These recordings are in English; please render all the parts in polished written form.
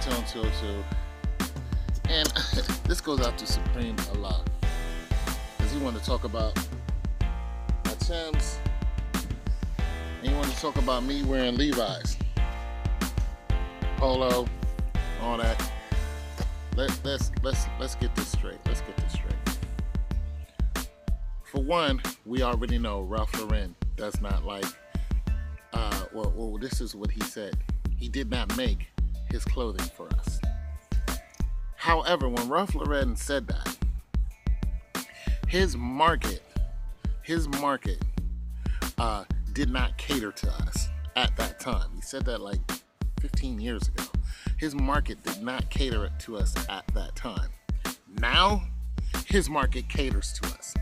Tone 202. And this goes out to Supreme Allah. Because he wanted to talk about my Timbs. And he wanted to talk about me wearing Levi's. Polo. All that. Let's get this straight. Let's get this straight. For one, we already know Ralph Lauren does not like, well, this is what he said. He did not make his clothing for us. However, when Ralph Lauren said that, his market did not cater to us at that time. He said that like 15 years ago. His market did not cater to us at that time. Now, his market caters to us.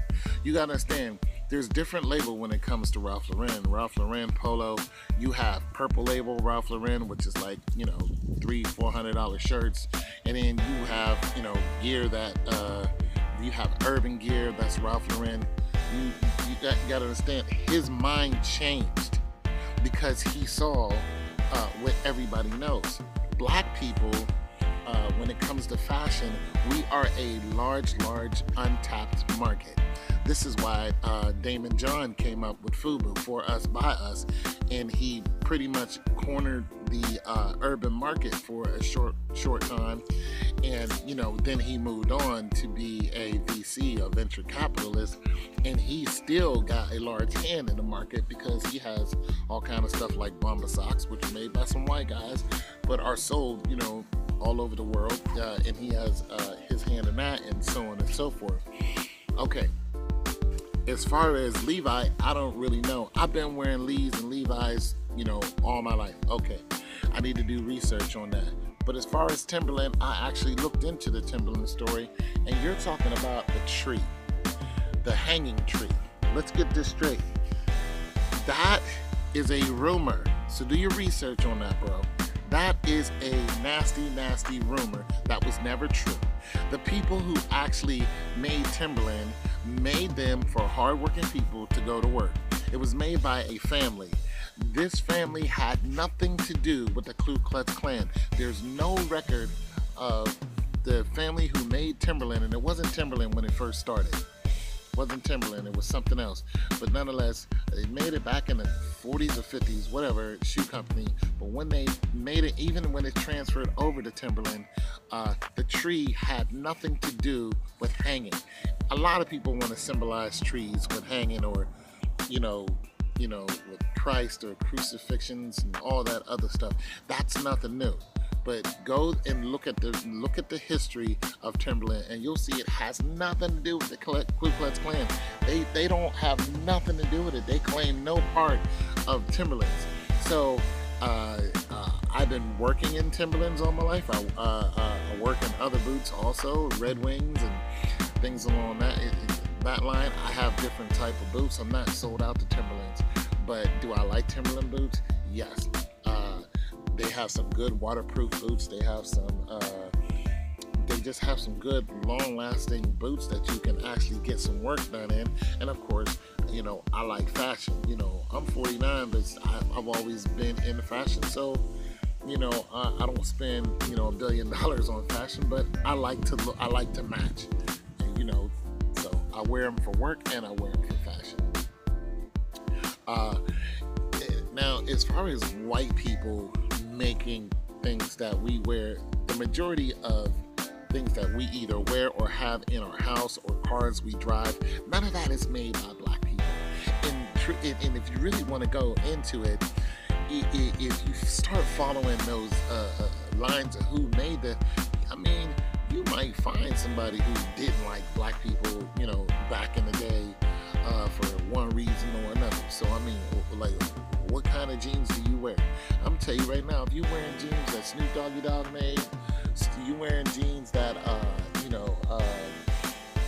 You gotta understand, there's different label when it comes to Ralph Lauren. Ralph Lauren Polo, you have purple label Ralph Lauren, which is like, $300-400 shirts. And then you have, gear that, you have urban gear, that's Ralph Lauren. You gotta understand, his mind changed because he saw what everybody knows. Black people, when it comes to fashion, we are a large, untapped market. This is why Damon John came up with FUBU, for us, by us, and he pretty much cornered the urban market for a short time. And then he moved on to be a VC, a venture capitalist, and he still got a large hand in the market because he has all kind of stuff like Bomba socks, which are made by some white guys, but are sold, all over the world, and he has his hand in that, and so on and so forth. Okay. As far as Levi, I don't really know. I've been wearing Lees and Levi's, all my life. Okay, I need to do research on that. But as far as Timberland, I actually looked into the Timberland story, and you're talking about the tree, the hanging tree. Let's get this straight. That is a rumor. So do your research on that, bro. That is a nasty rumor that was never true. The people who actually made Timberland made them for hardworking people to go to work. It was made by a family. This family had nothing to do with the Ku Klux Klan. There's no record of the family who made Timberland, and it wasn't Timberland when it first started. It wasn't Timberland, it was something else. But nonetheless, they made it back in the 40s or 50s, whatever, shoe company. But when they made it, even when it transferred over to Timberland, the tree had nothing to do with hanging. A lot of people want to symbolize trees with hanging, or, with Christ or crucifixions and all that other stuff. That's nothing new. But go and look at the history of Timberland, and you'll see it has nothing to do with the Ku Klux Klan. They don't have nothing to do with it. They claim no part of Timberlands. So I've been working in Timberlands all my life. I work in other boots also, Red Wings and things along that line. I have different type of boots. I'm not sold out to Timberlands, but do I like Timberland boots? Yes. They have some good waterproof boots. They have they just have some good long-lasting boots that you can actually get some work done in. And of course, I like fashion. I'm 49, but I've always been in fashion. So, I don't spend, $1 billion on fashion, but I like to match. And, so I wear them for work and I wear them for fashion. Now, as far as white people making things that we wear, the majority of things that we either wear or have in our house or cars we drive, none of that is made by black people. And if you really want to go into it, if you start following those lines of who made you might find somebody who didn't like black people, back in the day, for one reason or another. So what kind of jeans do you wear? I'm gonna tell you right now, if you're wearing jeans that Snoop Dogg made, you wearing jeans that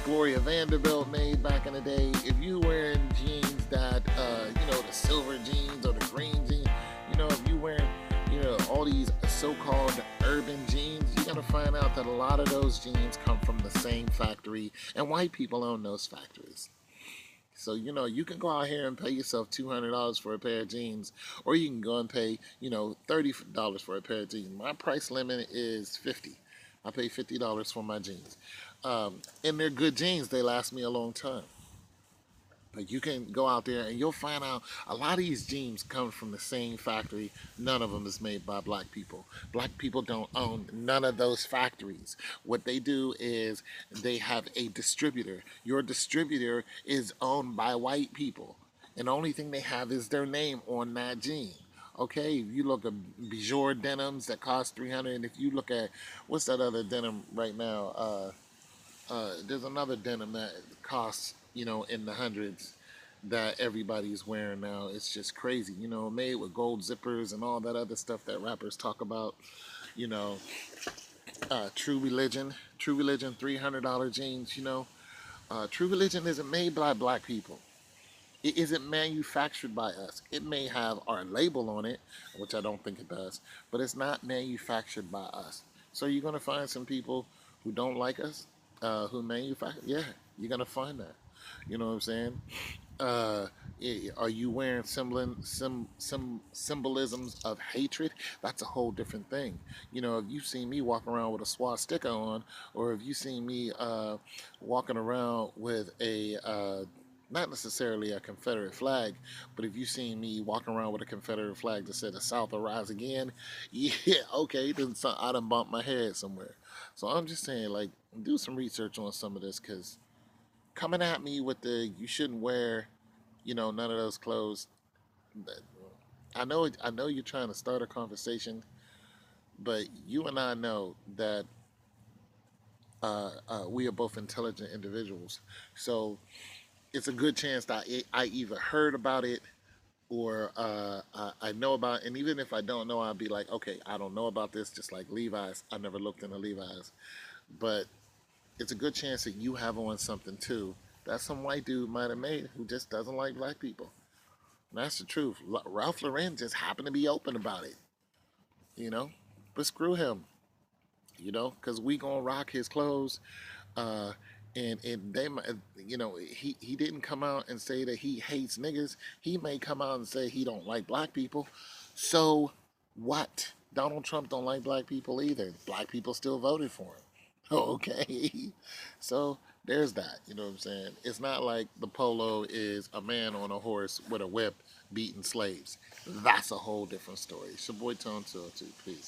Gloria Vanderbilt made back in the day, if you wearing jeans that the silver jeans or the green jeans, if you wearing all these so-called urban jeans, you're gonna find out that a lot of those jeans come from the same factory, and white people own those factories. So, you can go out here and pay yourself $200 for a pair of jeans, or you can go and pay, $30 for a pair of jeans. My price limit is 50. I pay $50 for my jeans. And they're good jeans. They last me a long time. Like, you can go out there and you'll find out a lot of these jeans come from the same factory. None of them is made by black people. Black people don't own none of those factories. What they do is they have a distributor. Your distributor is owned by white people. And the only thing they have is their name on that jean. Okay, if you look at Bijor denims that cost 300, and if you look at what's that other denim right now? There's another denim that costs, in the hundreds that everybody's wearing now. It's just crazy, made with gold zippers and all that other stuff that rappers talk about. You know, True Religion, $300 jeans. True Religion isn't made by black people. It isn't manufactured by us. It may have our label on it, which I don't think it does, but it's not manufactured by us. So you're going to find some people who don't like us, who manufacture. Yeah, you're going to find that. You know what I'm saying? Uh, are you wearing symbolisms of hatred? That's a whole different thing. If you see me walking around with a swastika on, or if you see me walking around with a not necessarily a Confederate flag, but if you see me walking around with a Confederate flag that said "The South will rise again," yeah, okay, then I done bumped my head somewhere. So I'm just saying, like, do some research on some of this, because coming at me with the "you shouldn't wear," none of those clothes. I know you're trying to start a conversation, but you and I know that we are both intelligent individuals. So it's a good chance that I either heard about it, or I know about it. And even if I don't know, I'll be like, okay, I don't know about this, just like Levi's. I never looked into Levi's. But it's a good chance that you have on something too that some white dude might have made who just doesn't like black people. And that's the truth. Ralph Lauren just happened to be open about it, you know? But screw him, because we gonna rock his clothes. Uh, and they, he didn't come out and say that he hates niggas. He may come out and say he don't like black people. So what? Donald Trump don't like black people either. Black people still voted for him. Okay. So there's that. You know what I'm saying? It's not like the polo is a man on a horse with a whip beating slaves. That's a whole different story. It's your boy Tone 202. Peace.